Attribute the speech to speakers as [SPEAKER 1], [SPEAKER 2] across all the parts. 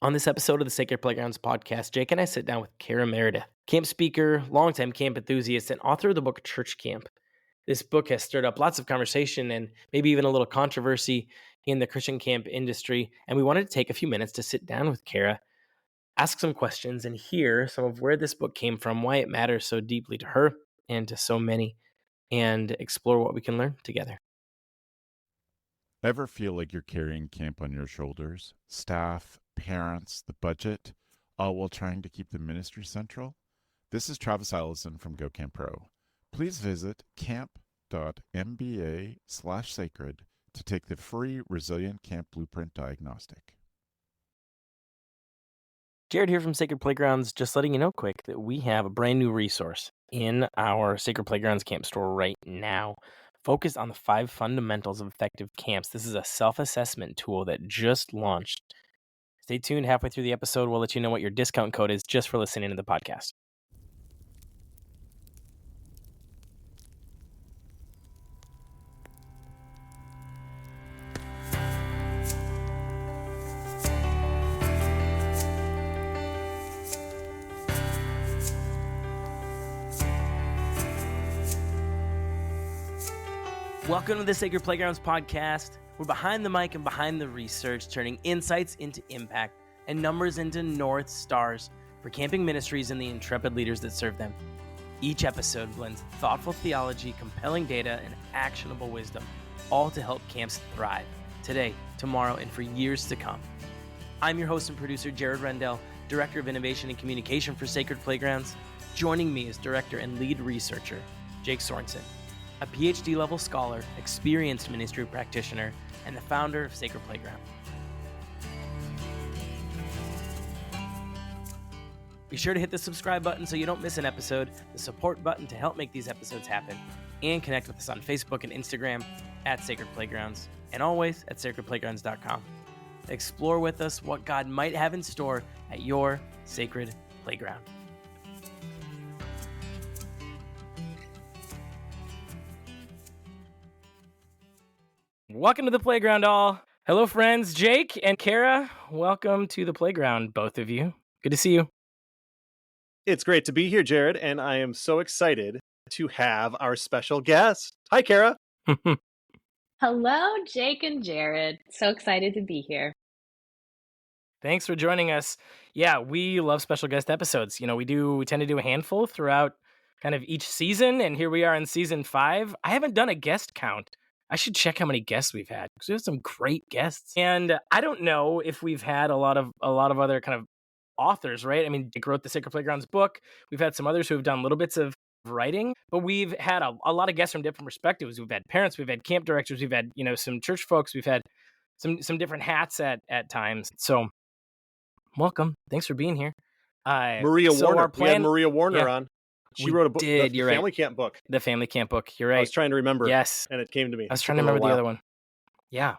[SPEAKER 1] On this episode of the Sacred Playgrounds podcast, Jake and I sit down with Cara Meredith, camp speaker, longtime camp enthusiast, and author of the book Church Camp. This book has stirred up lots of conversation and maybe even a little controversy in the Christian camp industry, and we wanted to take a few minutes to sit down with Cara, ask some questions, and hear some of where this book came from, why it matters so deeply to her and to so many, and explore what we can learn together.
[SPEAKER 2] Ever feel like you're carrying camp on your shoulders? Staff, parents, the budget, all while trying to keep the ministry central? This is Travis Allison from Go Camp Pro. Please visit camp.mba/sacred to take the free Resilient Camp Blueprint Diagnostic.
[SPEAKER 1] Jared here from Sacred Playgrounds, just letting you know quick that we have a brand new resource in our Sacred Playgrounds camp store right now, focused on the 5 fundamentals of effective camps. This is a self-assessment tool that just launched. Stay tuned. Halfway through the episode, we'll let you know what your discount code is just for listening to the podcast. Welcome to the Sacred Playgrounds podcast. We're behind the mic and behind the research, turning insights into impact and numbers into North Stars for camping ministries and the intrepid leaders that serve them. Each episode blends thoughtful theology, compelling data, and actionable wisdom, all to help camps thrive today, tomorrow, and for years to come. I'm your host and producer, Jared Rendell, Director of Innovation and Communication for Sacred Playgrounds. Joining me is Director and Lead Researcher, Jake Sorensen, a PhD-level scholar, experienced ministry practitioner, and the founder of Sacred Playground. Be sure to hit the subscribe button so you don't miss an episode, the support button to help make these episodes happen, and connect with us on Facebook and Instagram at Sacred Playgrounds, and always at sacredplaygrounds.com. Explore with us what God might have in store at your Sacred Playground. Welcome to the playground, all. Hello, friends. Jake and Cara, welcome to the playground, both of you. Good to see you.
[SPEAKER 3] It's great to be here, Jared, and I am so excited to have our special guest. Hi, Cara.
[SPEAKER 4] Hello, Jake and Jared. So excited to be here.
[SPEAKER 1] Thanks for joining us. Yeah, we love special guest episodes. We tend to do a handful throughout kind of each season, and here we are in season 5. I haven't done a guest count. I should check how many guests we've had, because we have some great guests. And I don't know if we've had a lot of other kind of authors, right? I mean, Jake wrote the Sacred Playgrounds book. We've had some others who have done little bits of writing, but we've had a lot of guests from different perspectives. We've had parents, we've had camp directors, we've had, some church folks, we've had some different hats at times. So welcome. Thanks for being here.
[SPEAKER 3] Maria Warner. We had Maria Warner on. She wrote a book, the Family Camp book.
[SPEAKER 1] The Family Camp book. You're right.
[SPEAKER 3] I was trying to remember.
[SPEAKER 1] Yes.
[SPEAKER 3] And it came to me.
[SPEAKER 1] I was trying to remember the other one. Yeah.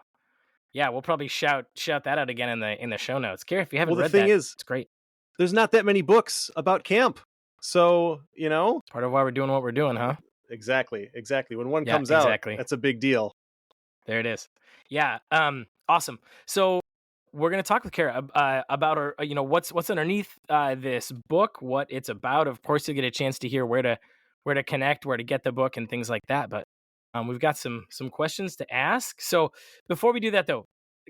[SPEAKER 1] Yeah, we'll probably shout that out again in the show notes. Cara, if you haven't read that,
[SPEAKER 3] the thing is,
[SPEAKER 1] it's great.
[SPEAKER 3] There's not that many books about camp. So,
[SPEAKER 1] It's part of why we're doing what we're doing, huh?
[SPEAKER 3] Exactly. When one comes out, that's a big deal.
[SPEAKER 1] There it is. Yeah. Awesome. So we're going to talk with Cara about her, what's underneath this book, what it's about. Of course, you'll get a chance to hear where to connect, where to get the book, and things like that. But we've got some questions to ask. So before we do that, though,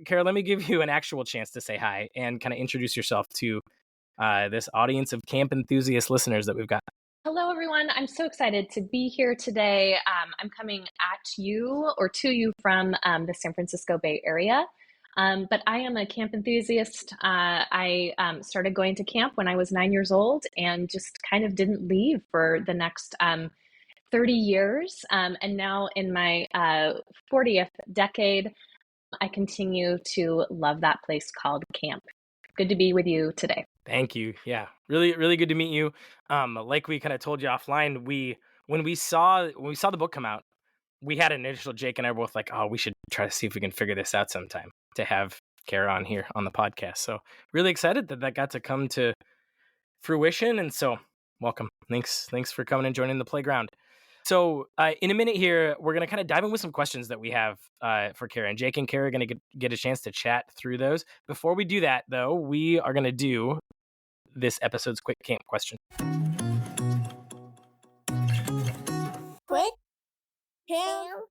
[SPEAKER 1] Cara, let me give you an actual chance to say hi and kind of introduce yourself to this audience of camp enthusiast listeners that we've got.
[SPEAKER 4] Hello, everyone. I'm so excited to be here today. I'm coming at you or to you from the San Francisco Bay Area. But I am a camp enthusiast. I started going to camp when I was 9 years old and just kind of didn't leave for the next 30 years. And now in my 40th decade, I continue to love that place called camp. Good to be with you today.
[SPEAKER 1] Thank you. Yeah, really, really good to meet you. Like we kind of told you offline, when we saw the book come out, we had an initial, Jake and I were both like, oh, we should try to see if we can figure this out sometime to have Cara on here on the podcast. So really excited that got to come to fruition. And so welcome. Thanks for coming and joining the playground. So in a minute here, we're going to kind of dive in with some questions that we have for Cara. And Jake and Cara are going to get a chance to chat through those. Before we do that, though, we are going to do this episode's quick camp question.
[SPEAKER 5] Quick camp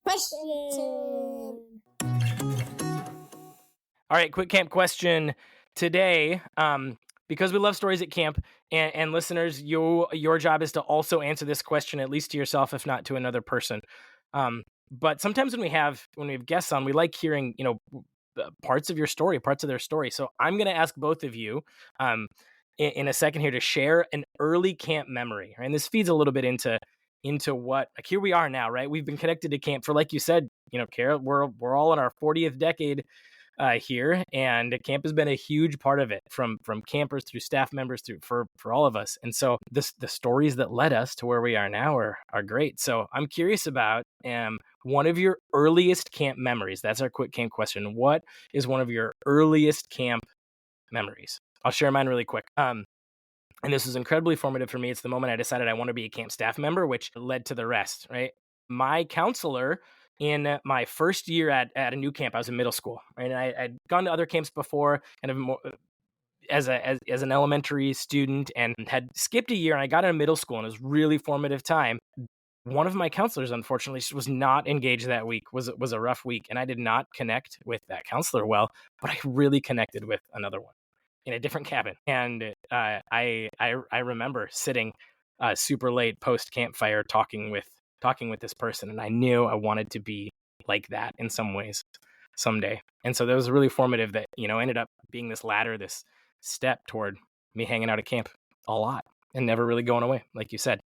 [SPEAKER 5] question.
[SPEAKER 1] All right, quick camp question today. Because we love stories at camp, and listeners, your job is to also answer this question, at least to yourself, if not to another person. But sometimes when we have guests on, we like hearing, parts of your story, parts of their story. So I'm going to ask both of you in a second here to share an early camp memory. Right? And this feeds a little bit into what, like, here we are now, right? We've been connected to camp for, like you said, Cara, we're all in our 40th decade here, and camp has been a huge part of it, from campers through staff members through for all of us. And so the stories that led us to where we are now are great. So I'm curious about one of your earliest camp memories. That's our quick camp question. What is one of your earliest camp memories? I'll share mine really quick. And this was incredibly formative for me. It's the moment I decided I want to be a camp staff member, which led to the rest, right? My counselor in my first year at a new camp, I was in middle school, right? And I'd gone to other camps before, kind of more as an elementary student, and had skipped a year, and I got into middle school, and it was really formative time. One of my counselors, unfortunately, was not engaged that week. Was a rough week, and I did not connect with that counselor well, but I really connected with another one in a different cabin. And I remember sitting super late post campfire talking with this person, and I knew I wanted to be like that in some ways someday. And so that was really formative, that ended up being this ladder, this step toward me hanging out at camp a lot and never really going away, like you said.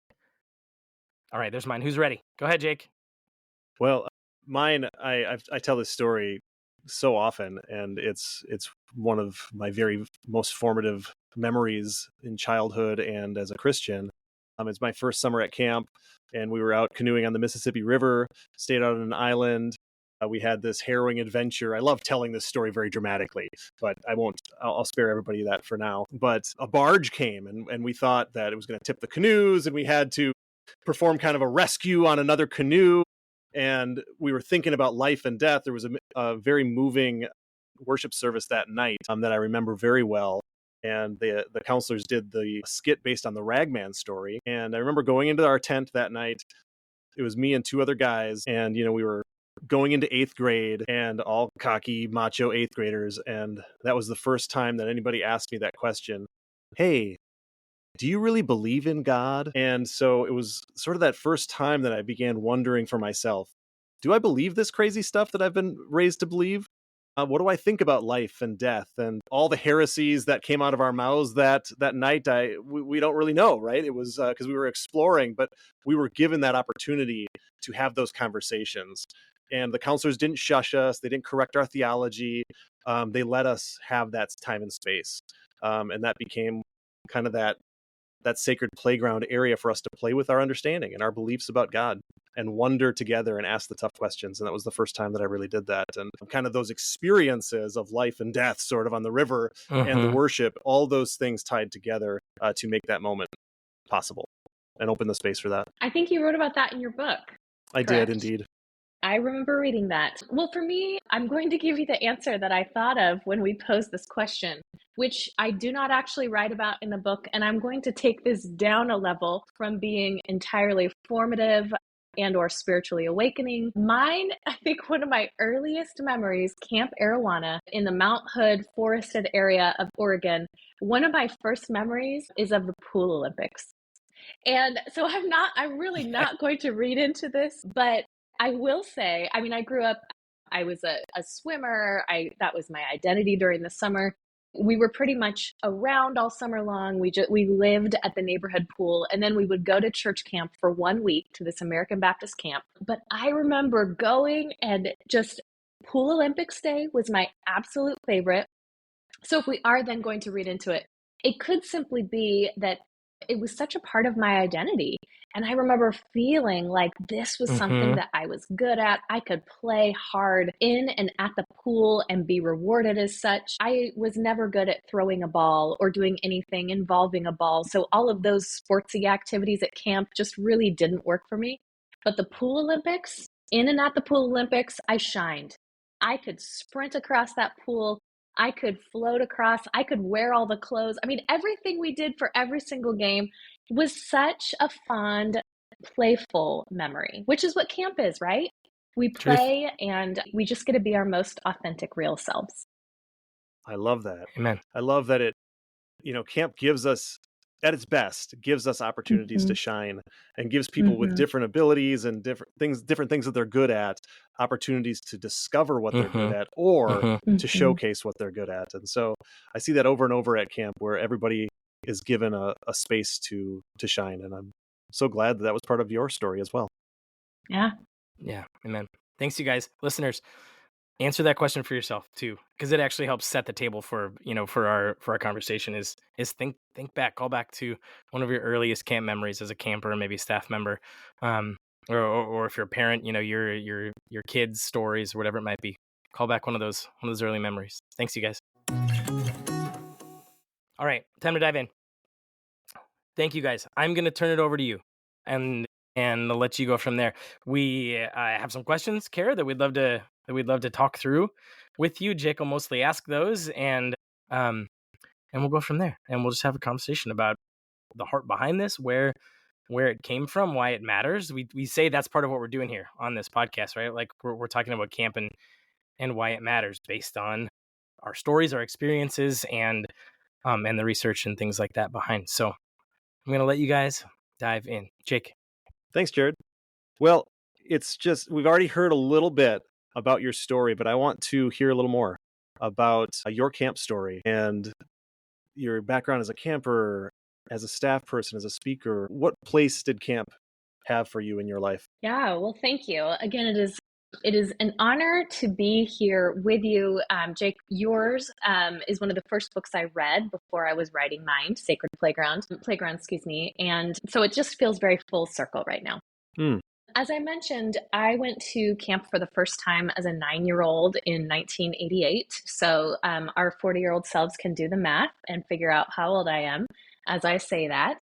[SPEAKER 1] All right, there's mine. Who's ready? Go ahead, Jake.
[SPEAKER 3] Well, mine, I tell this story so often, and it's one of my very most formative memories in childhood and as a Christian. It's my first summer at camp, and we were out canoeing on the Mississippi River, stayed out on an island. We had this harrowing adventure. I love telling this story very dramatically, but I won't. I'll spare everybody that for now. But a barge came, and we thought that it was going to tip the canoes, and we had to perform kind of a rescue on another canoe. And we were thinking about life and death. There was a very moving worship service that night that I remember very well. And the counselors did the skit based on the Ragman story. And I remember going into our tent that night. It was me and two other guys. And, we were going into 8th grade, and all cocky, macho 8th graders. And that was the first time that anybody asked me that question. Hey, do you really believe in God? And so it was sort of that first time that I began wondering for myself, do I believe this crazy stuff that I've been raised to believe? What do I think about life and death and all the heresies that came out of our mouths that night? We don't really know, right? It was because we were exploring, but we were given that opportunity to have those conversations. And the counselors didn't shush us. They didn't correct our theology. They let us have that time and space. And that became kind of that sacred playground area for us to play with our understanding and our beliefs about God and wonder together and ask the tough questions. And that was the first time that I really did that. And kind of those experiences of life and death sort of on the river and the worship, all those things tied together to make that moment possible and open the space for that.
[SPEAKER 4] I think you wrote about that in your book.
[SPEAKER 3] I did indeed.
[SPEAKER 4] I remember reading that. Well, for me, I'm going to give you the answer that I thought of when we posed this question, which I do not actually write about in the book. And I'm going to take this down a level from being entirely formative and or spiritually awakening. Mine, I think one of my earliest memories, Camp Arowana in the Mount Hood forested area of Oregon. One of my first memories is of the Pool Olympics. And so I'm really not going to read into this, but I will say, I mean, I grew up, I was a swimmer. That was my identity during the summer. We were pretty much around all summer long. We lived at the neighborhood pool, and then we would go to church camp for 1 week to this American Baptist camp. But I remember going, and just Pool Olympics Day was my absolute favorite. So if we are then going to read into it, it could simply be that it was such a part of my identity. And I remember feeling like this was something that I was good at. I could play hard in and at the pool and be rewarded as such. I was never good at throwing a ball or doing anything involving a ball. So all of those sportsy activities at camp just really didn't work for me. But the pool Olympics, in and at the pool Olympics, I shined. I could sprint across that pool. I could float across. I could wear all the clothes. I mean, everything we did for every single game was such a fond, playful memory, which is what camp is, right? We play and we just get to be our most authentic, real selves.
[SPEAKER 3] I love that.
[SPEAKER 1] Amen.
[SPEAKER 3] I love that camp gives us, at its best, gives us opportunities to shine and gives people with different abilities and different things that they're good at, opportunities to discover what they're good at or to showcase what they're good at. And so I see that over and over at camp where everybody is given a space to shine. And I'm so glad that was part of your story as well.
[SPEAKER 4] Yeah.
[SPEAKER 1] Yeah. Amen. Thanks, you guys. Listeners, answer that question for yourself too, because it actually helps set the table for our conversation. Is think back, call back to one of your earliest camp memories as a camper, maybe staff member, or if you're a parent, your kids' stories or whatever it might be. Call back one of those early memories. Thanks, you guys. All right, time to dive in. Thank you, guys. I'm going to turn it over to you, and I'll let you go from there. We have some questions, Cara, that we'd love to talk through with you. Jake will mostly ask those, and we'll go from there. And we'll just have a conversation about the heart behind this, where it came from, why it matters. We say that's part of what we're doing here on this podcast, right? Like we're talking about camp and why it matters based on our stories, our experiences, and the research and things like that behind. So I'm going to let you guys dive in. Jake.
[SPEAKER 3] Thanks, Jared. Well, it's just, we've already heard a little bit about your story, but I want to hear a little more about your camp story and your background as a camper, as a staff person, as a speaker. What place did camp have for you in your life?
[SPEAKER 4] Yeah, well, thank you. Again, it is an honor to be here with you. Jake, yours is one of the first books I read before I was writing mine, Sacred Playground, excuse me. And so it just feels very full circle right now. As I mentioned, I went to camp for the first time as a 9-year-old in 1988. So our 40-year-old selves can do the math and figure out how old I am as I say that.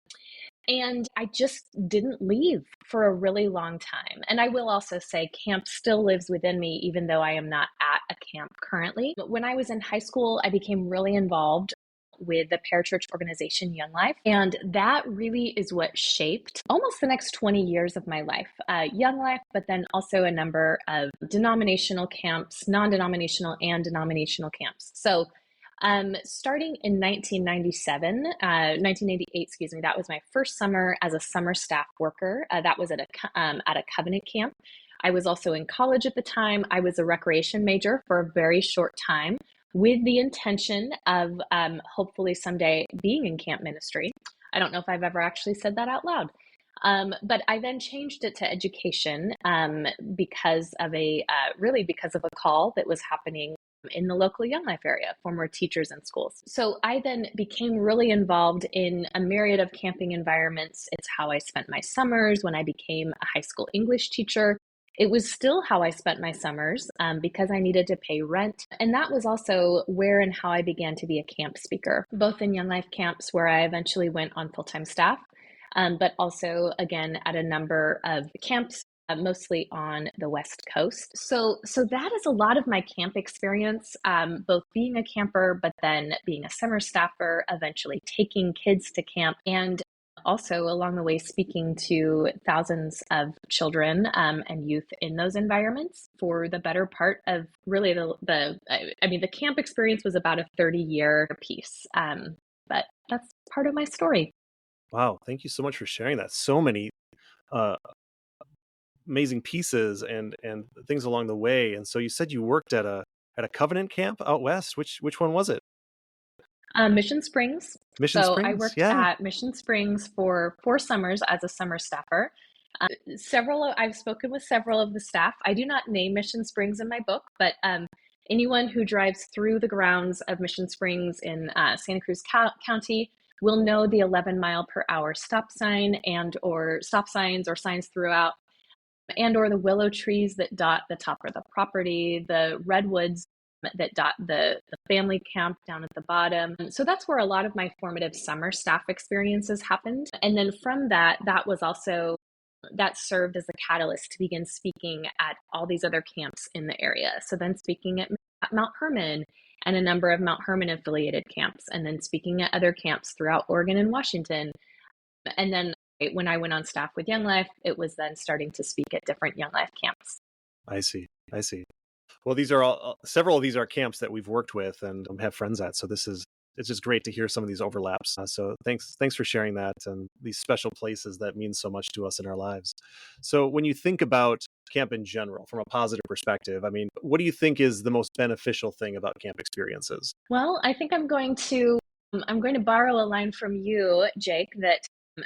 [SPEAKER 4] And I just didn't leave for a really long time. And I will also say camp still lives within me, even though I am not at a camp currently. But when I was in high school, I became really involved with the parachurch organization Young Life. And that really is what shaped almost the next 20 years of my life. Young Life, but then also a number of denominational camps, non-denominational and denominational camps. So starting in 1988, excuse me, that was my first summer as a summer staff worker. That was at a Covenant camp. I was also in college at the time. I was a recreation major for a very short time with the intention of hopefully someday being in camp ministry. I don't know if I've ever actually said that out loud. But I then changed it to education because of a call that was happening in the local Young Life area for more teachers in schools. So I then became really involved in a myriad of camping environments. It's how I spent my summers when I became a high school English teacher. It was still how I spent my summers because I needed to pay rent. And that was also where and how I began to be a camp speaker, both in Young Life camps where I eventually went on full-time staff, but also, again, at a number of camps, mostly on the West Coast. So that is a lot of my camp experience, both being a camper, but then being a summer staffer, eventually taking kids to camp, and also along the way speaking to thousands of children and youth in those environments for the better part of really the camp experience was about a 30-year piece, but that's part of my story.
[SPEAKER 3] Wow, thank you so much for sharing that. So many amazing pieces and things along the way. And so you said you worked at a Covenant camp out west. Which one was it?
[SPEAKER 4] Mission Springs. I worked at Mission Springs for 4 summers as a summer staffer. I've spoken with several of the staff. I do not name Mission Springs in my book, but anyone who drives through the grounds of Mission Springs in Santa Cruz County we'll know the 11-mile-per-hour stop sign and or stop signs or signs throughout, and or the willow trees that dot the top of the property, the redwoods that dot the family camp down at the bottom. So that's where a lot of my formative summer staff experiences happened. And then from that served as a catalyst to begin speaking at all these other camps in the area. So then speaking at Mount Herman and a number of Mount Herman affiliated camps, and then speaking at other camps throughout Oregon and Washington. And then when I went on staff with Young Life, it was then starting to speak at different Young Life camps.
[SPEAKER 3] I see. Well, these are all several of these are camps that we've worked with and have friends at. So it's just great to hear some of these overlaps. So thanks for sharing that and these special places that mean so much to us in our lives. So when you think about camp in general, from a positive perspective, I mean, what do you think is the most beneficial thing about camp experiences?
[SPEAKER 4] Well, I think I'm going to borrow a line from you, Jake, that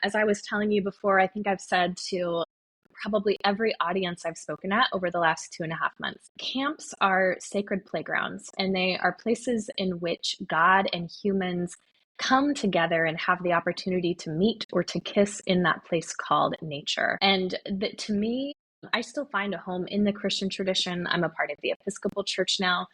[SPEAKER 4] as I was telling you before, I think I've said to probably every audience I've spoken at over the last 2.5 months. Camps are sacred playgrounds, and they are places in which God and humans come together and have the opportunity to meet or to kiss in that place called nature. And that, to me, I still find a home in the Christian tradition. I'm a part of the Episcopal Church now.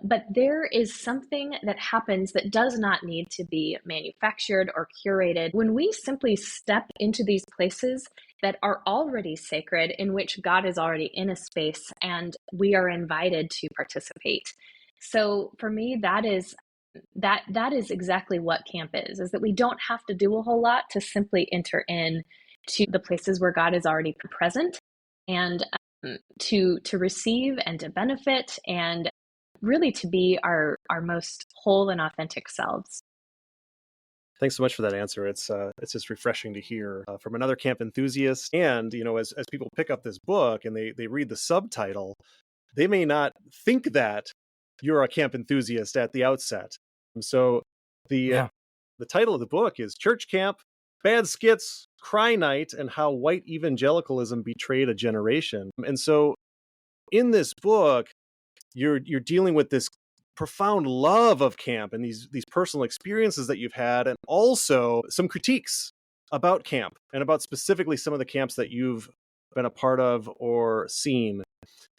[SPEAKER 4] But there is something that happens that does not need to be manufactured or curated when we simply step into these places that are already sacred, in which God is already in a space and we are invited to participate. So for me, that is exactly what camp is that we don't have to do a whole lot to simply enter in to the places where God is already present, and to receive and to benefit, and really to be our most whole and authentic selves.
[SPEAKER 3] Thanks so much for that answer. It's just refreshing to hear from another camp enthusiast. And, as people pick up this book and they read the subtitle, they may not think that you're a camp enthusiast at the outset. So the title of the book is Church Camp, Bad Skits, Cry Night, and How White Evangelicalism Betrayed a Generation. And so in this book, you're dealing with this profound love of camp and these personal experiences that you've had, and also some critiques about camp and about specifically some of the camps that you've been a part of or seen.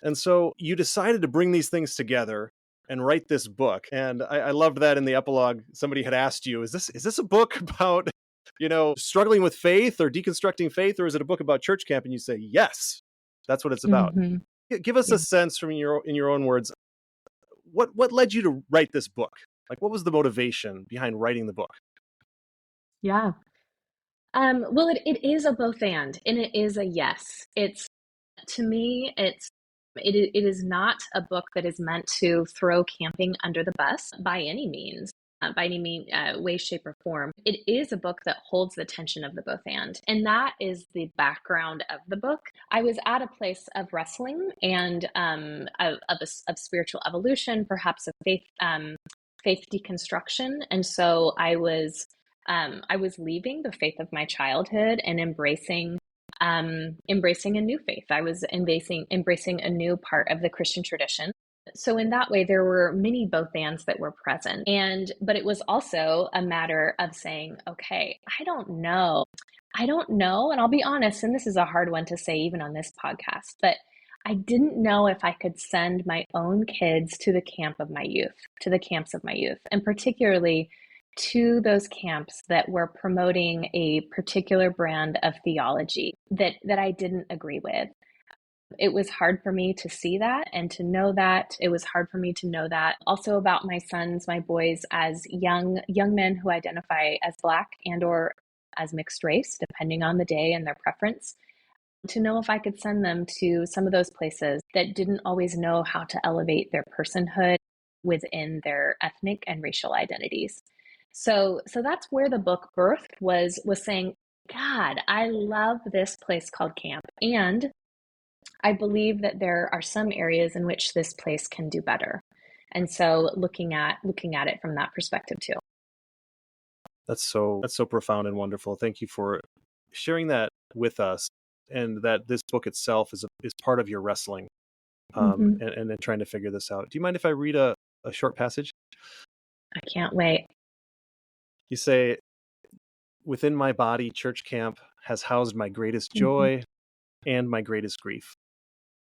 [SPEAKER 3] And so you decided to bring these things together and write this book. And I loved that in the epilogue, somebody had asked you, is this a book about, struggling with faith or deconstructing faith, or is it a book about church camp? And you say, yes, that's what it's about.
[SPEAKER 4] Mm-hmm.
[SPEAKER 3] Give us a sense from in your own words. What led you to write this book? Like, what was the motivation behind writing the book?
[SPEAKER 4] Yeah. Well, it is a both and it is a yes. To me, it is not a book that is meant to throw camping under the bus by any means. By any way, shape, or form. It is a book that holds the tension of the both and that is the background of the book. I was at a place of wrestling and of spiritual evolution, perhaps of faith deconstruction, and so I was leaving the faith of my childhood and embracing a new faith. I was embracing a new part of the Christian tradition. So in that way, there were many both ands that were present. But it was also a matter of saying, okay, I don't know. And I'll be honest, and this is a hard one to say even on this podcast, but I didn't know if I could send my own kids to the camps of my youth, and particularly to those camps that were promoting a particular brand of theology that I didn't agree with. It was hard for me to see that and to know that. It was hard for me to know that also about my boys as young men who identify as Black and or as mixed race, depending on the day and their preference, to know if I could send them to some of those places that didn't always know how to elevate their personhood within their ethnic and racial identities. So that's where the book birthed, was saying, God, I love this place called camp, and I believe that there are some areas in which this place can do better. And so looking at it from that perspective too.
[SPEAKER 3] That's so profound and wonderful. Thank you for sharing that with us, and that this book itself is part of your wrestling and trying to figure this out. Do you mind if I read a short passage?
[SPEAKER 4] I can't wait.
[SPEAKER 3] You say, within my body, church camp has housed my greatest joy and my greatest grief.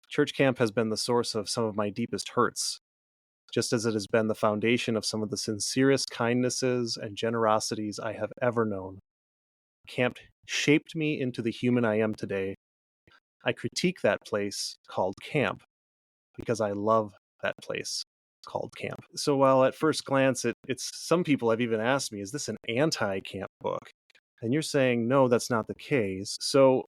[SPEAKER 3] Church camp has been the source of some of my deepest hurts, just as it has been the foundation of some of the sincerest kindnesses and generosities I have ever known. Camp shaped me into the human I am today. I critique that place called camp because I love that place called camp. So while at first glance, it's some people have even asked me, is this an anti-camp book? And you're saying, no, that's not the case. So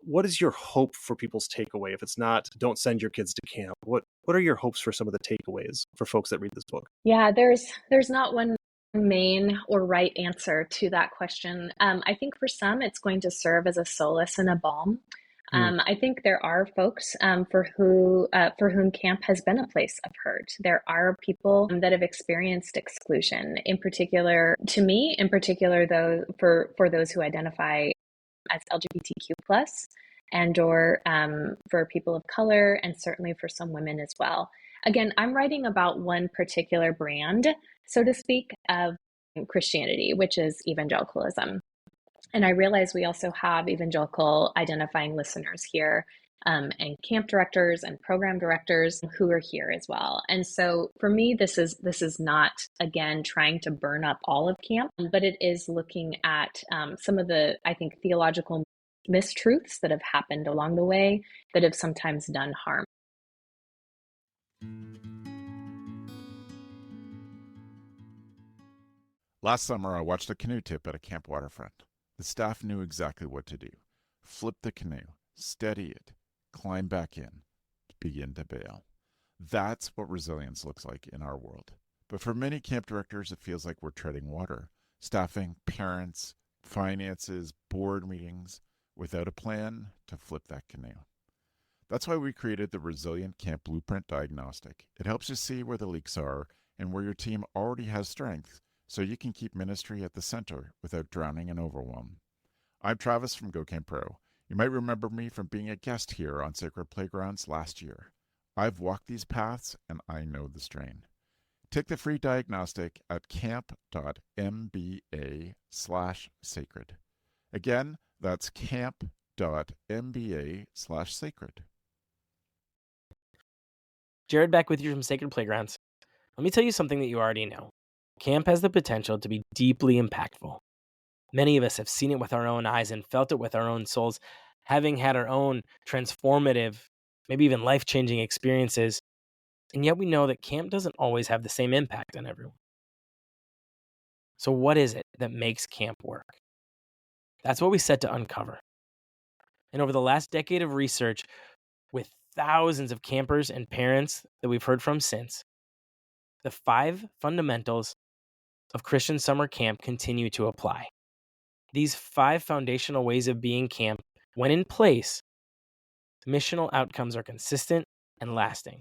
[SPEAKER 3] what is your hope for people's takeaway? If it's not, don't send your kids to camp, what are your hopes for some of the takeaways for folks that read this book?
[SPEAKER 4] Yeah, there's not one main or right answer to that question. I think for some, it's going to serve as a solace and a balm. I think there are folks for whom camp has been a place of hurt. There are people that have experienced exclusion. In particular, to me, though, for those who identify as LGBTQ plus, and or for people of color, and certainly for some women as well. Again, I'm writing about one particular brand, so to speak, of Christianity, which is evangelicalism. And I realize we also have evangelical identifying listeners here, and camp directors and program directors who are here as well. And so for me, this is not, again, trying to burn up all of camp, but it is looking at some of the, I think, theological mistruths that have happened along the way that have sometimes done harm.
[SPEAKER 2] Last summer, I watched a canoe tip at a camp waterfront. The staff knew exactly what to do. Flip the canoe, steady it, climb back in, begin to bail. That's what resilience looks like in our world. But for many camp directors, it feels like we're treading water. Staffing, parents, finances, board meetings, without a plan to flip that canoe. That's why we created the Resilient Camp Blueprint Diagnostic. It helps you see where the leaks are and where your team already has strengths, so you can keep ministry at the center without drowning in overwhelm. I'm Travis from Go Camp Pro. You might remember me from being a guest here on Sacred Playgrounds last year. I've walked these paths and I know the strain. Take the free diagnostic at camp.mba/sacred. Again, that's camp.mba/sacred.
[SPEAKER 1] Jared back with you from Sacred Playgrounds. Let me tell you something that you already know. Camp has the potential to be deeply impactful. Many of us have seen it with our own eyes and felt it with our own souls, having had our own transformative, maybe even life-changing experiences. And yet we know that camp doesn't always have the same impact on everyone. So what is it that makes camp work? That's what we set to uncover. And over the last decade of research, with thousands of campers and parents that we've heard from since, the 5 fundamentals of Christian summer camp continue to apply. These 5 foundational ways of being camp, when in place, missional outcomes are consistent and lasting.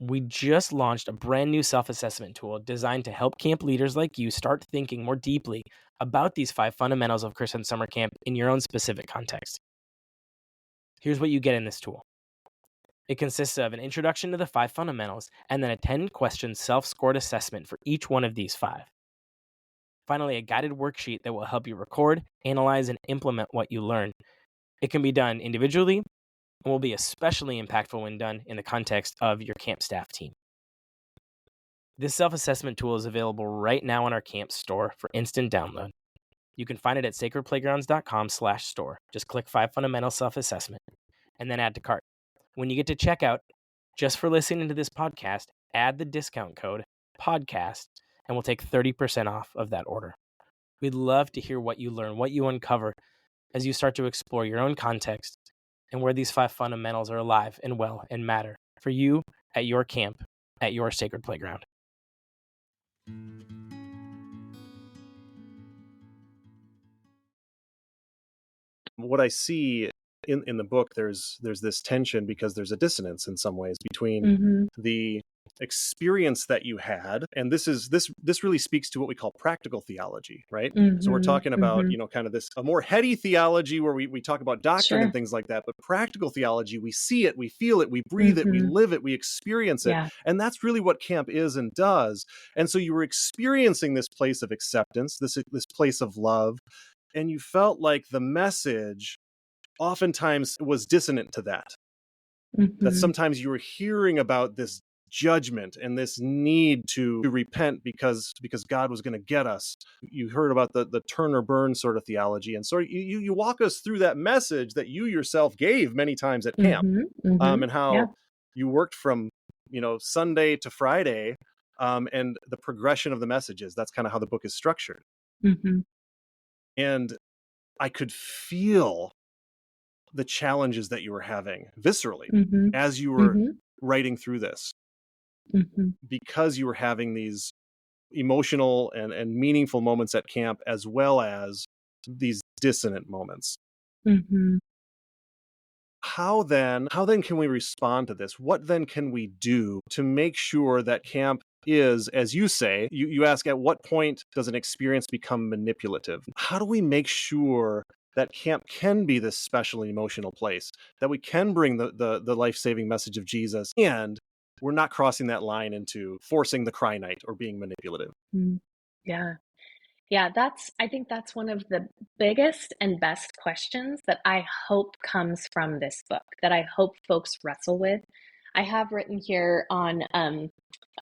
[SPEAKER 1] We just launched a brand new self-assessment tool designed to help camp leaders like you start thinking more deeply about these 5 fundamentals of Christian summer camp in your own specific context. Here's what you get in this tool. It consists of an introduction to the 5 fundamentals and then a 10-question self-scored assessment for each one of these 5. Finally, a guided worksheet that will help you record, analyze, and implement what you learn. It can be done individually and will be especially impactful when done in the context of your camp staff team. This self-assessment tool is available right now on our camp store for instant download. You can find it at sacredplaygrounds.com/store. Just click 5 Fundamental Self-Assessment and then add to cart. When you get to checkout, just for listening to this podcast, add the discount code PODCAST and we'll take 30% off of that order. We'd love to hear what you learn, what you uncover as you start to explore your own context and where these 5 fundamentals are alive and well and matter for you at your camp, at your sacred playground.
[SPEAKER 3] What I see in the book, there's this tension because there's a dissonance in some ways between the experience that you had, and this really speaks to what we call practical theology, right? So we're
[SPEAKER 4] Mm-hmm.
[SPEAKER 3] talking about,
[SPEAKER 4] Mm-hmm.
[SPEAKER 3] kind of this a more heady theology where we talk about doctrine and
[SPEAKER 4] Sure.
[SPEAKER 3] things like that, but practical theology, we see it, we feel it, we breathe it, we
[SPEAKER 4] Mm-hmm.
[SPEAKER 3] live it, we experience it.
[SPEAKER 4] Yeah.
[SPEAKER 3] And that's really what camp is and does. And so you were experiencing this place of acceptance, this place of love, and you felt like the message oftentimes was dissonant to that. That
[SPEAKER 4] Mm-hmm.
[SPEAKER 3] sometimes you were hearing about this judgment and this need to repent because God was going to get us. You heard about the turn or burn sort of theology. And so you walk us through that message that you yourself gave many times at camp,
[SPEAKER 4] Mm-hmm. Mm-hmm.
[SPEAKER 3] and how
[SPEAKER 4] Yeah.
[SPEAKER 3] you worked from, Sunday to Friday, and the progression of the messages. That's kind of how the book is structured.
[SPEAKER 4] Mm-hmm.
[SPEAKER 3] And I could feel the challenges that you were having viscerally
[SPEAKER 4] Mm-hmm.
[SPEAKER 3] as you were
[SPEAKER 4] Mm-hmm.
[SPEAKER 3] writing through this,
[SPEAKER 4] Mm-hmm.
[SPEAKER 3] because you were having these emotional and meaningful moments at camp, as well as these dissonant moments.
[SPEAKER 4] Mm-hmm.
[SPEAKER 3] How then can we respond to this? What then can we do to make sure that camp is, as you say, you ask, at what point does an experience become manipulative? How do we make sure that camp can be this special emotional place, that we can bring the life-saving message of Jesus, and we're not crossing that line into forcing the cry night or being manipulative?
[SPEAKER 4] Mm-hmm. Yeah. Yeah, I think that's one of the biggest and best questions that I hope comes from this book, that I hope folks wrestle with. I have written here on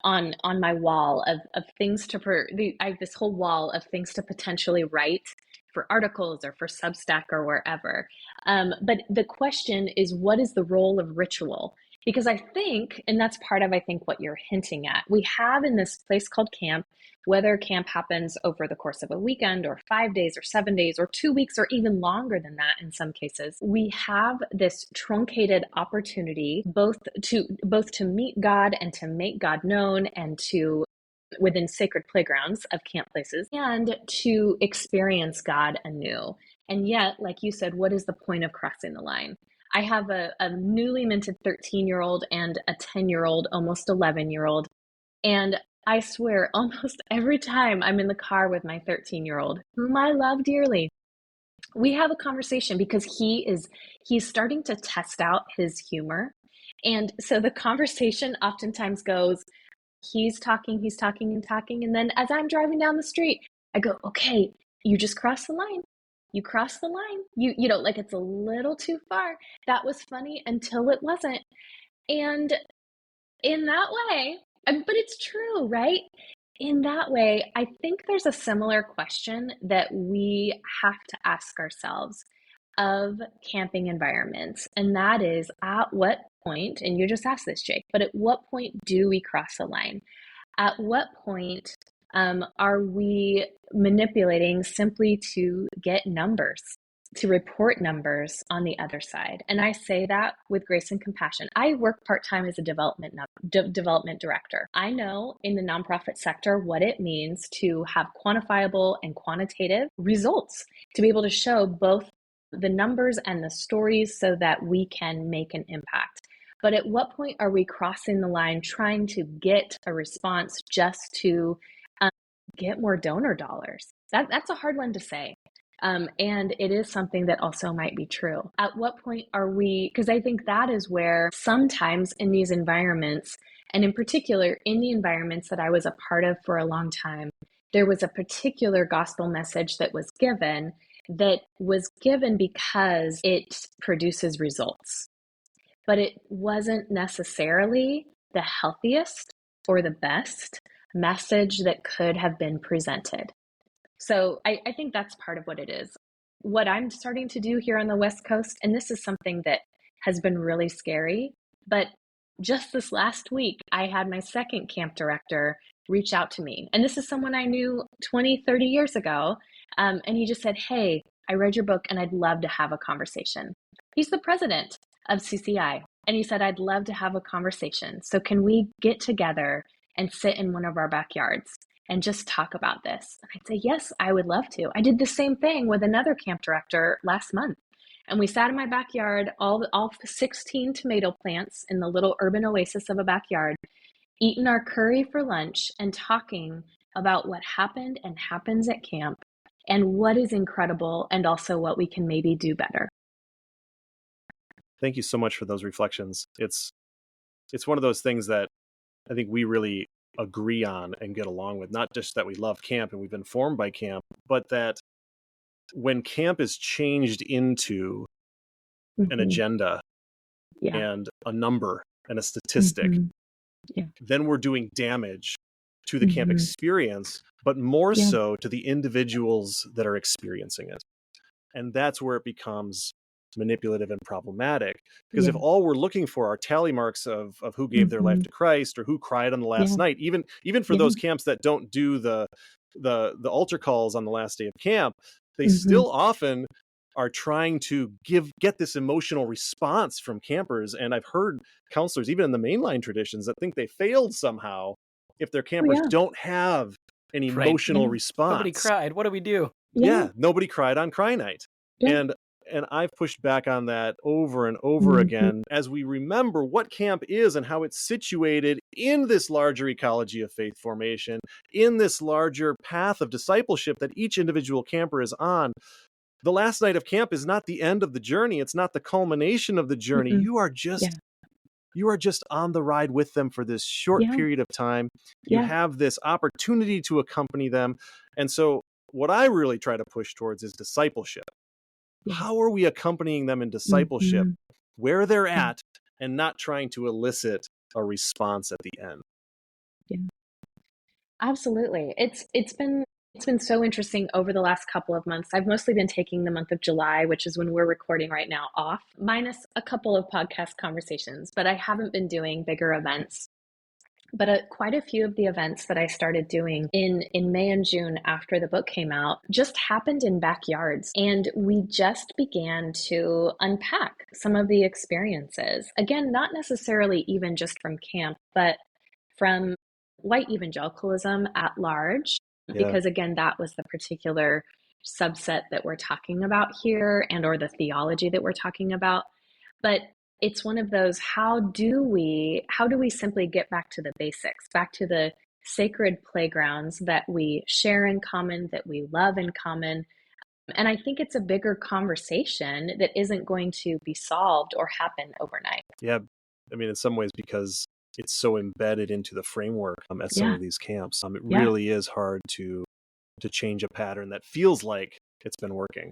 [SPEAKER 4] my wall of things I have this whole wall of things to potentially write for articles or for Substack or wherever. But the question is, what is the role of ritual? Because I think, and that's part of, I think, what you're hinting at, we have in this place called camp, whether camp happens over the course of a weekend or 5 days or 7 days or 2 weeks or even longer than that in some cases, we have this truncated opportunity both to meet God and to make God known, and to within sacred playgrounds of camp places, and to experience God anew. And yet, like you said, what is the point of crossing the line? I have a newly minted 13-year-old and a 10-year-old, almost 11-year-old. And I swear, almost every time I'm in the car with my 13-year-old, whom I love dearly, we have a conversation because he's starting to test out his humor. And so the conversation oftentimes goes, he's talking and talking. And then as I'm driving down the street, I go, okay, you just crossed the line. You crossed the line. Like it's a little too far. That was funny until it wasn't. And in that way, but it's true, right? In that way, I think there's a similar question that we have to ask ourselves of camping environments. And that is, at what point, and you just asked this, Jake, but at what point do we cross a line? At what point are we manipulating simply to get numbers, to report numbers on the other side? And I say that with grace and compassion. I work part-time as a development director. I know in the nonprofit sector what it means to have quantifiable and quantitative results, to be able to show both the numbers and the stories so that we can make an impact. But at what point are we crossing the line trying to get a response just to get more donor dollars? That's a hard one to say. And it is something that also might be true. At what point are we, because I think that is where sometimes in these environments, and in particular in the environments that I was a part of for a long time, there was a particular gospel message that was given because it produces results. But it wasn't necessarily the healthiest or the best message that could have been presented. So I think that's part of what it is. What I'm starting to do here on the West Coast, and this is something that has been really scary, but just this last week, I had my second camp director reach out to me. And this is someone I knew 20, 30 years ago. And he just said, hey, I read your book and I'd love to have a conversation. He's the president of CCI. And he said, I'd love to have a conversation. So can we get together and sit in one of our backyards and just talk about this? And I'd say, yes, I would love to. I did the same thing with another camp director last month. And we sat in my backyard, all 16 tomato plants in the little urban oasis of a backyard. eating our curry for lunch and talking about what happened and happens at camp and what is incredible and also what we can maybe do better.
[SPEAKER 3] Thank you so much for those reflections. It's one of those things that I think we really agree on and get along with. Not just that we love camp and we've been formed by camp, but that when camp is changed into an agenda and a number and a statistic, then we're doing damage to the camp experience, but more so to the individuals that are experiencing it. And that's where it becomes manipulative and problematic, because if all we're looking for are tally marks of who gave their life to Christ or who cried on the last night, even for those camps that don't do the altar calls on the last day of camp, they still often are trying to get this emotional response from campers. And I've heard counselors, even in the mainline traditions, that think they failed somehow if their campers don't have an emotional response.
[SPEAKER 1] Nobody cried. What do we do?
[SPEAKER 3] Nobody cried on cry night. And I've pushed back on that over and over again as we remember what camp is and how it's situated in this larger ecology of faith formation, in this larger path of discipleship that each individual camper is on. The last night of camp is not the end of the journey. It's not the culmination of the journey. You are just on the ride with them for this short period of time. You have this opportunity to accompany them. And so what I really try to push towards is discipleship. How are we accompanying them in discipleship where they're at and not trying to elicit a response at the end?
[SPEAKER 4] Absolutely. It's been so interesting over the last couple of months. I've mostly been taking the month of July, which is when we're recording right now, off, minus a couple of podcast conversations, but I haven't been doing bigger events. But quite a few of the events that I started doing in May and June after the book came out just happened in backyards. And we just began to unpack some of the experiences. Again, not necessarily even just from camp, but from white evangelicalism at large, because again, that was the particular subset that we're talking about here and or the theology that we're talking about. But it's one of those, how do we simply get back to the basics, back to the sacred playgrounds that we share in common, that we love in common? And I think it's a bigger conversation that isn't going to be solved or happen overnight.
[SPEAKER 3] Yeah. I mean, in some ways, because it's so embedded into the framework at some of these camps, it really is hard to change a pattern that feels like it's been working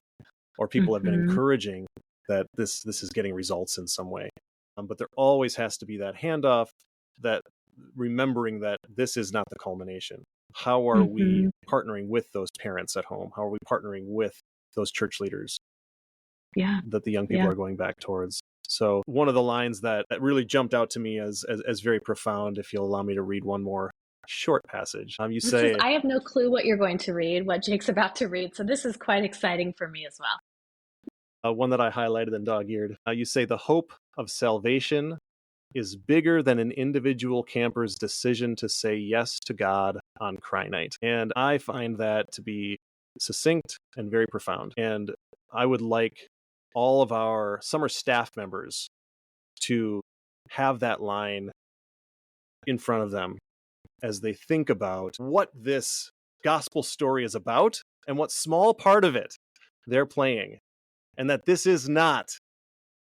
[SPEAKER 3] or people have been encouraging that this is getting results in some way. But there always has to be that handoff, that remembering that this is not the culmination. How are we partnering with those parents at home? How are we partnering with those church leaders that the young people are going back towards? So one of the lines that really jumped out to me as very profound, if you'll allow me to read one more short passage. You say,
[SPEAKER 4] I have no clue what you're going to read, what Jake's about to read. So this is quite exciting for me as well.
[SPEAKER 3] One that I highlighted and dog-eared. You say, the hope of salvation is bigger than an individual camper's decision to say yes to God on cry night. And I find that to be succinct and very profound. And I would like all of our summer staff members to have that line in front of them as they think about what this gospel story is about and what small part of it they're playing. And that this is not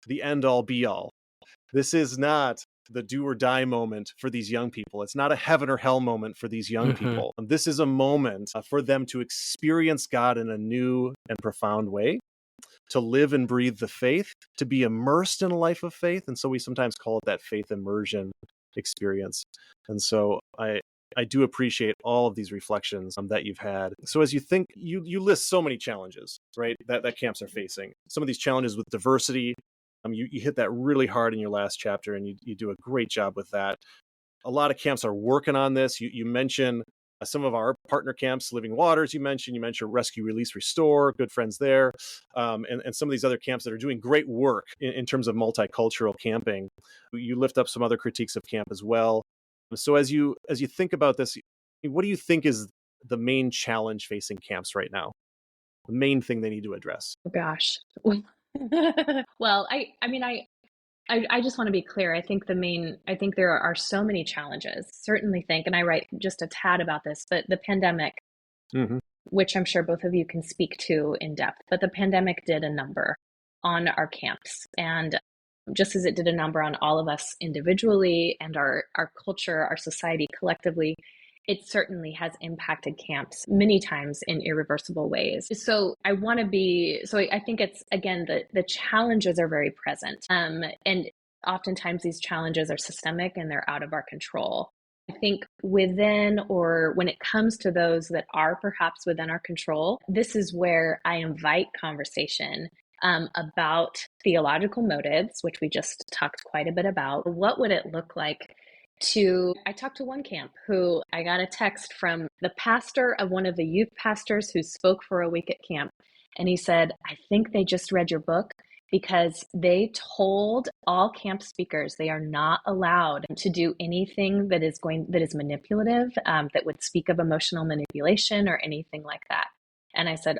[SPEAKER 3] the end-all be-all. This is not the do or die moment for these young people. It's not a heaven or hell moment for these young people. And this is a moment for them to experience God in a new and profound way, to live and breathe the faith, to be immersed in a life of faith. And so we sometimes call it that faith immersion experience. And so I do appreciate all of these reflections that you've had. So as you think, you list so many challenges, right, that camps are facing. Some of these challenges with diversity, you hit that really hard in your last chapter, and you do a great job with that. A lot of camps are working on this. You mention some of our partner camps, Living Waters, you mentioned Rescue, Release, Restore, good friends there, and some of these other camps that are doing great work in terms of multicultural camping. You lift up some other critiques of camp as well. So as you think about this, what do you think is the main challenge facing camps right now? The main thing they need to address?
[SPEAKER 4] Oh, gosh. Well, I mean, I just want to be clear. I think there are so many challenges. Certainly think, and I write just a tad about this, but the pandemic,
[SPEAKER 3] Mm-hmm.
[SPEAKER 4] which I'm sure both of you can speak to in depth, but the pandemic did a number on our camps. And just as it did a number on all of us individually and our culture, our society collectively, it certainly has impacted camps many times in irreversible ways. So I think it's, again, the challenges are very present. And oftentimes these challenges are systemic and they're out of our control. I think within, or when it comes to those that are perhaps within our control, this is where I invite conversation about theological motives, which we just talked quite a bit about. What would it look like I talked to one camp who I got a text from the pastor of one of the youth pastors who spoke for a week at camp. And he said, I think they just read your book because they told all camp speakers they are not allowed to do anything that is manipulative, that would speak of emotional manipulation or anything like that. And I said,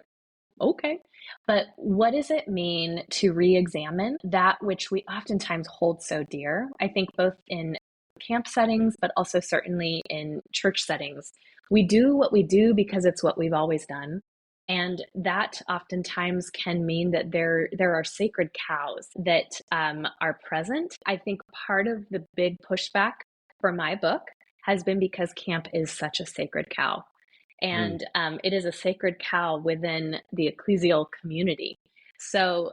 [SPEAKER 4] okay, but what does it mean to re-examine that which we oftentimes hold so dear? I think both in camp settings, but also certainly in church settings. We do what we do because it's what we've always done. And that oftentimes can mean that there are sacred cows that are present. I think part of the big pushback for my book has been because camp is such a sacred cow. And it is a sacred cow within the ecclesial community. So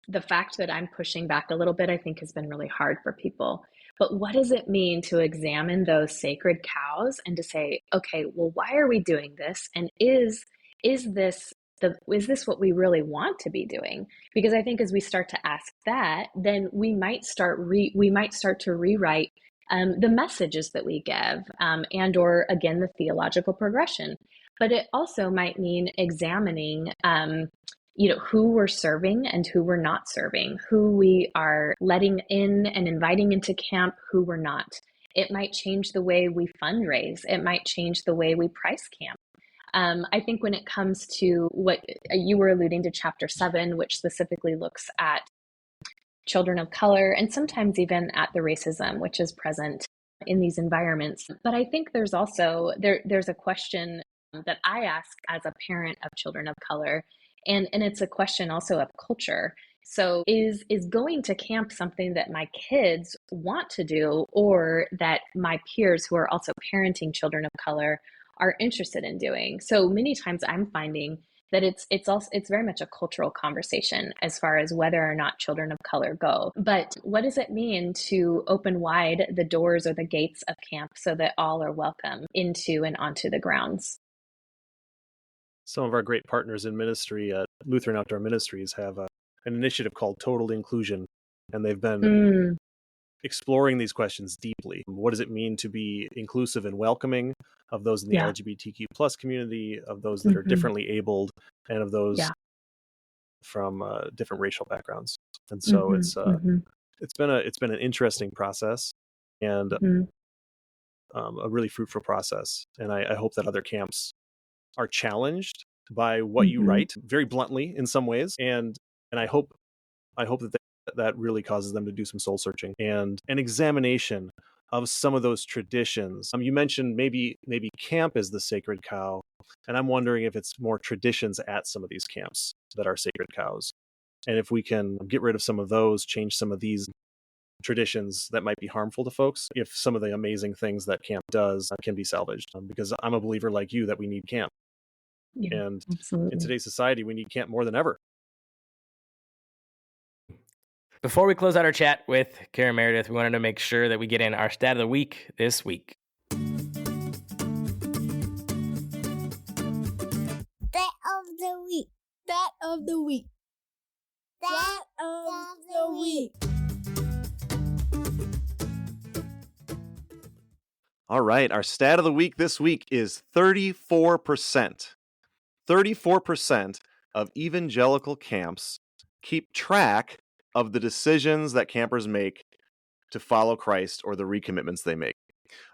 [SPEAKER 4] the fact that I'm pushing back a little bit, I think, has been really hard for people. But what does it mean to examine those sacred cows and to say, okay, well, why are we doing this? And is this what we really want to be doing? Because I think as we start to ask that, then we might start to rewrite the messages that we give, and or again the theological progression. But it also might mean examining who we're serving and who we're not serving, who we are letting in and inviting into camp, who we're not. It might change the way we fundraise. It might change the way we price camp. I think when it comes to what you were alluding to, chapter 7, which specifically looks at children of color and sometimes even at the racism which is present in these environments. But I think there's also, there's a question that I ask as a parent of children of color. And it's a question also of culture. So is going to camp something that my kids want to do, or that my peers who are also parenting children of color are interested in doing? So many times I'm finding that it's very much a cultural conversation as far as whether or not children of color go. But what does it mean to open wide the doors or the gates of camp so that all are welcome into and onto the grounds?
[SPEAKER 3] Some of our great partners in ministry at Lutheran Outdoor Ministries have an initiative called Total Inclusion, and they've been exploring these questions deeply. What does it mean to be inclusive and welcoming of those in the LGBTQ plus community, of those that are differently abled, and of those from different racial backgrounds? And so it's been an interesting process and a really fruitful process. And I hope that other camps are challenged by what you write, very bluntly in some ways, and I hope that really causes them to do some soul searching and an examination of some of those traditions. You mentioned maybe camp is the sacred cow, and I'm wondering if it's more traditions at some of these camps that are sacred cows, and if we can get rid of some of those, change some of these traditions that might be harmful to folks, if some of the amazing things that camp does can be salvaged. Because I'm a believer like you that we need camp.
[SPEAKER 4] Yeah,
[SPEAKER 3] and
[SPEAKER 4] absolutely.
[SPEAKER 3] In today's society, we need camp more than ever.
[SPEAKER 1] Before we close out our chat with Cara Meredith, we wanted to make sure that we get in our stat of the week this week.
[SPEAKER 5] Stat of the week. Stat of the week. Stat of the week.
[SPEAKER 3] All right, our stat of the week this week is 34%. 34% of evangelical camps keep track of the decisions that campers make to follow Christ or the recommitments they make.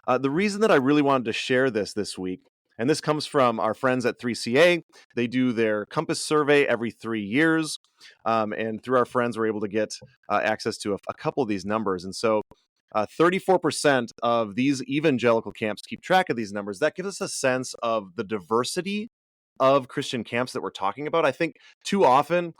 [SPEAKER 3] The reason that I really wanted to share this week And this comes from our friends at 3CA. They do their Compass survey every 3 years. And through our friends, we're able to get access to a couple of these numbers. And so 34% of these evangelical camps keep track of these numbers. That gives us a sense of the diversity of Christian camps that we're talking about. I think too often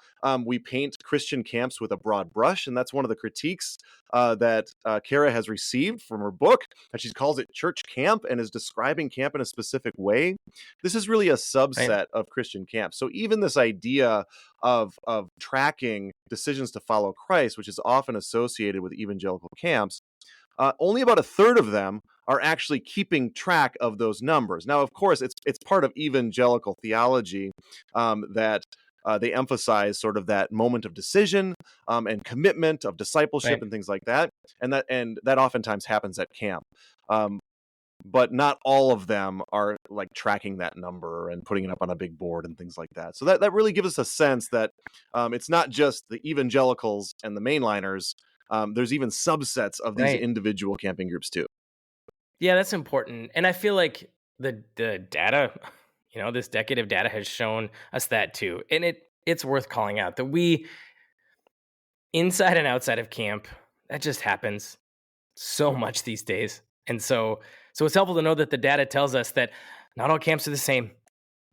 [SPEAKER 3] we paint Christian camps with a broad brush, and that's one of the critiques that Cara has received from her book, and she calls it church camp and is describing camp in a specific way. This is really a subset of Christian camps. So even this idea of tracking decisions to follow Christ, which is often associated with evangelical camps, only about a third of them are actually keeping track of those numbers. Now, of course, it's part of evangelical theology that they emphasize sort of that moment of decision and commitment of discipleship and things like that, and that oftentimes happens at camp. But not all of them are like tracking that number and putting it up on a big board and things like that. So that really gives us a sense that it's not just the evangelicals and the mainliners. There's even subsets of these individual camping groups too.
[SPEAKER 1] Yeah, that's important. And I feel like the data, this decade of data has shown us that too. And it's worth calling out that we, inside and outside of camp, that just happens so much these days. And so it's helpful to know that the data tells us that not all camps are the same,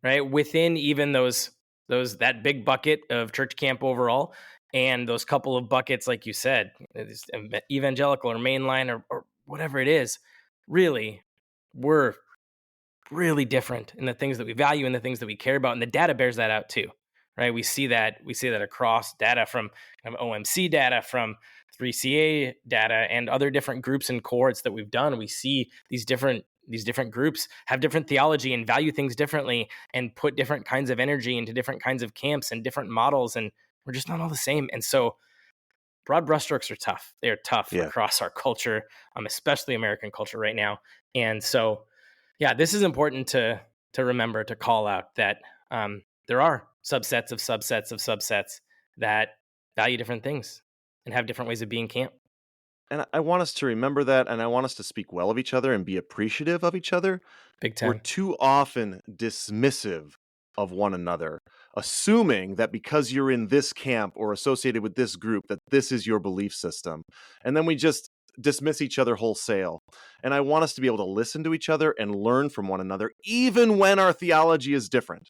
[SPEAKER 1] right? Within even that big bucket of church camp overall, and those couple of buckets, like you said, evangelical or mainline or whatever it is, really, we're really different in the things that we value and the things that we care about. And the data bears that out too, right? We see that across data from OMC data, from 3CA data, and other different groups and cohorts that we've done. We see these different groups have different theology and value things differently and put different kinds of energy into different kinds of camps and different models. And we're just not all the same. And so broad brushstrokes are tough. They're tough across our culture, especially American culture right now. And so, this is important to remember, to call out that there are subsets of subsets of subsets that value different things and have different ways of being camp.
[SPEAKER 3] And I want us to remember that, and I want us to speak well of each other and be appreciative of each other.
[SPEAKER 1] Big time.
[SPEAKER 3] We're too often dismissive of one another, assuming that because you're in this camp or associated with this group, that this is your belief system. And then we just dismiss each other wholesale. And I want us to be able to listen to each other and learn from one another, even when our theology is different.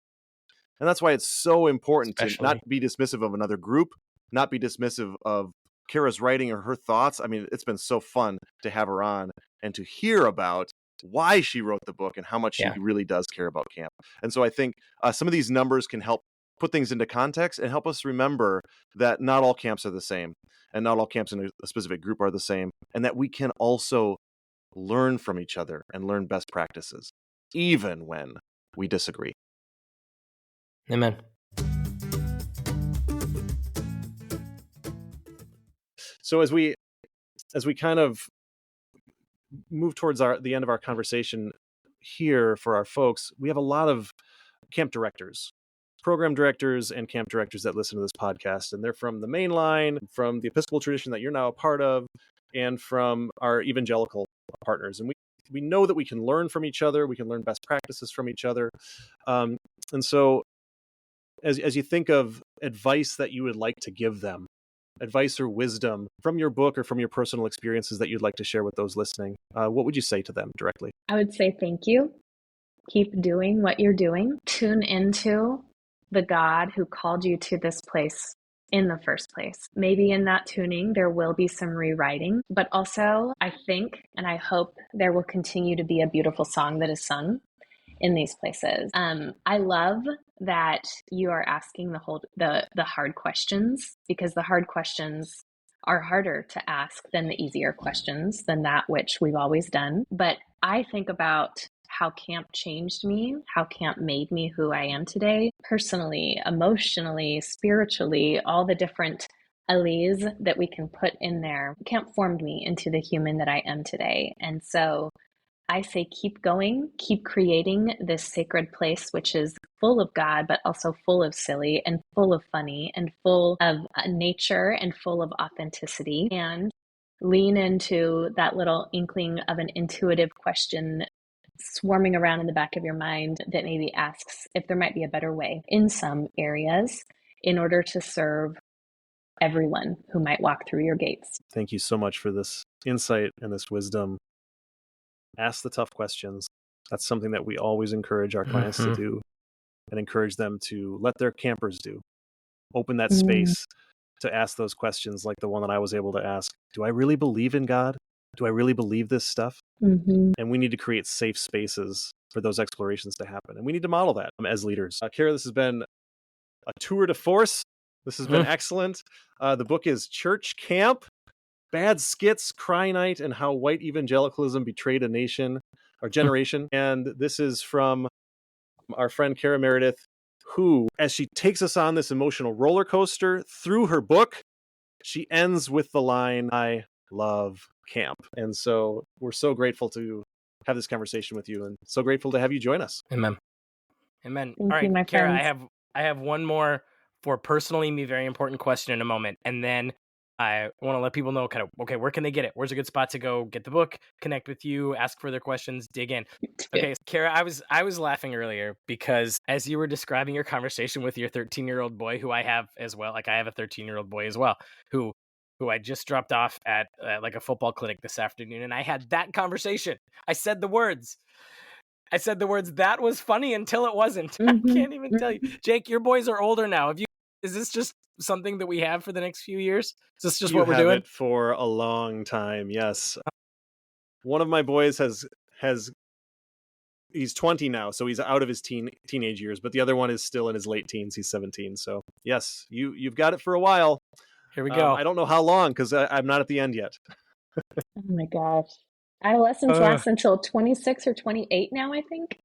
[SPEAKER 3] And that's why it's so important to not be dismissive of another group, not be dismissive of Cara's writing or her thoughts. I mean, it's been so fun to have her on and to hear about why she wrote the book and how much she really does care about camp. And so I think some of these numbers can help put things into context and help us remember that not all camps are the same, and not all camps in a specific group are the same, and that we can also learn from each other and learn best practices, even when we disagree.
[SPEAKER 1] Amen.
[SPEAKER 3] So as we kind of move towards the end of our conversation here for our folks, we have a lot of camp directors, program directors, and camp directors that listen to this podcast. And they're from the mainline, from the Episcopal tradition that you're now a part of, and from our evangelical partners. And we know that we can learn from each other. We can learn best practices from each other. And so as you think of advice that you would like to give them, advice or wisdom from your book or from your personal experiences that you'd like to share with those listening, what would you say to them directly?
[SPEAKER 4] I would say thank you. Keep doing what you're doing. Tune into the God who called you to this place in the first place. Maybe in that tuning, there will be some rewriting, but also I think and I hope there will continue to be a beautiful song that is sung in these places. I love that you are asking the hard questions, because the hard questions are harder to ask than the easier questions, than that which we've always done. But I think about how camp changed me, how camp made me who I am today, personally, emotionally, spiritually, all the different alleys that we can put in there. Camp formed me into the human that I am today. And so I say keep going, keep creating this sacred place, which is full of God, but also full of silly and full of funny and full of nature and full of authenticity. And lean into that little inkling of an intuitive question swarming around in the back of your mind that maybe asks if there might be a better way in some areas in order to serve everyone who might walk through your gates.
[SPEAKER 3] Thank you so much for this insight and this wisdom. Ask the tough questions. That's something that we always encourage our clients to do and encourage them to let their campers do. Open that space to ask those questions like the one that I was able to ask. Do I really believe in God? Do I really believe this stuff? And we need to create safe spaces for those explorations to happen. And we need to model that as leaders. Cara, this has been a tour de force. This has been excellent. The book is Church Camp, Bad Skits, Cry Night, and How White Evangelicalism Betrayed a Nation or Generation. And this is from our friend Cara Meredith, who, as she takes us on this emotional roller coaster through her book, she ends with the line, I love camp. And so we're so grateful to have this conversation with you and so grateful to have you join us.
[SPEAKER 1] Amen. All right,
[SPEAKER 4] my
[SPEAKER 1] Cara,
[SPEAKER 4] friends.
[SPEAKER 1] I have one more for personally me very important question in a moment. And then I want to let people know kind of, okay, where can they get it? Where's a good spot to go get the book, connect with you, ask further questions, dig in. Okay, Cara, I was laughing earlier because as you were describing your conversation with your 13-year-old boy, who I have as well, like I have a 13-year-old boy as well, who I just dropped off at like a football clinic this afternoon. And I had that conversation. I said the words. That was funny until it wasn't. I can't even tell you. Jake, your boys are older now. Is this just something that we have for the next few years? Is this just what we're doing?
[SPEAKER 3] It for a long time, yes. One of my boys he's 20 now, so he's out of his teenage years, but the other one is still in his late teens. He's 17. So yes, you've got it for a while.
[SPEAKER 1] Here we go.
[SPEAKER 3] I don't know how long because I'm not at the end yet.
[SPEAKER 4] Oh my gosh. Adolescence lasts until 26 or 28 now, I think.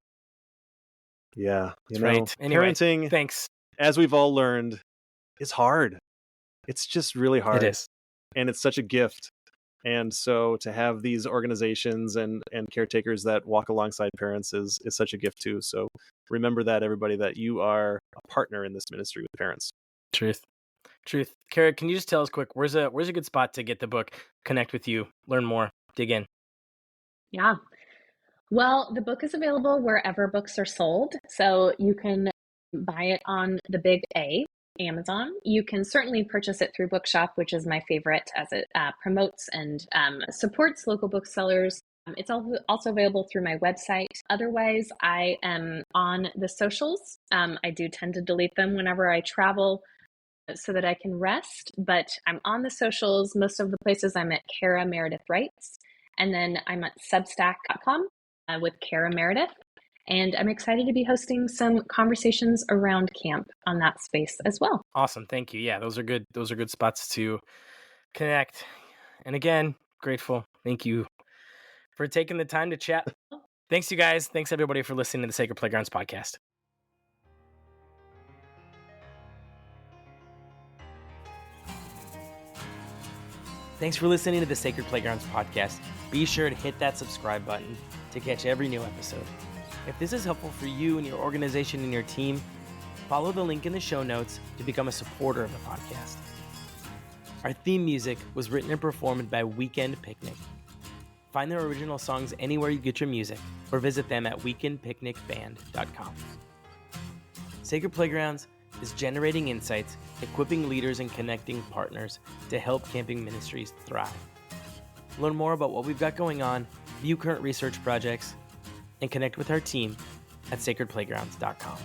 [SPEAKER 3] Yeah.
[SPEAKER 1] Right. Anyway,
[SPEAKER 3] parenting,
[SPEAKER 1] thanks.
[SPEAKER 3] As we've all learned, is hard. It's just really hard.
[SPEAKER 1] It is.
[SPEAKER 3] And it's such a gift. And so to have these organizations and caretakers that walk alongside parents is such a gift too. So remember that, everybody, that you are a partner in this ministry with parents.
[SPEAKER 1] Truth. Cara, can you just tell us quick, where's a good spot to get the book, connect with you, learn more, dig in?
[SPEAKER 4] Yeah. Well, the book is available wherever books are sold. So you can buy it on the big A, Amazon. You can certainly purchase it through Bookshop, which is my favorite as it promotes and supports local booksellers. It's also available through my website. Otherwise, I am on the socials. I do tend to delete them whenever I travel so that I can rest, but I'm on the socials. Most of the places I'm at Cara Meredith Writes, and then I'm at substack.com with Cara Meredith. And I'm excited to be hosting some conversations around camp on that space as well.
[SPEAKER 1] Awesome. Thank you. Yeah, those are good spots to connect. And again, grateful. Thank you for taking the time to chat. Thanks, you guys. Thanks, everybody, for listening to the Sacred Playgrounds podcast. Thanks for listening to the Sacred Playgrounds podcast. Be sure to hit that subscribe button to catch every new episode. If this is helpful for you and your organization and your team, follow the link in the show notes to become a supporter of the podcast. Our theme music was written and performed by Weekend Picnic. Find their original songs anywhere you get your music or visit them at weekendpicnicband.com. Sacred Playgrounds is generating insights, equipping leaders, and connecting partners to help camping ministries thrive. Learn more about what we've got going on, view current research projects, and connect with our team at sacredplaygrounds.com.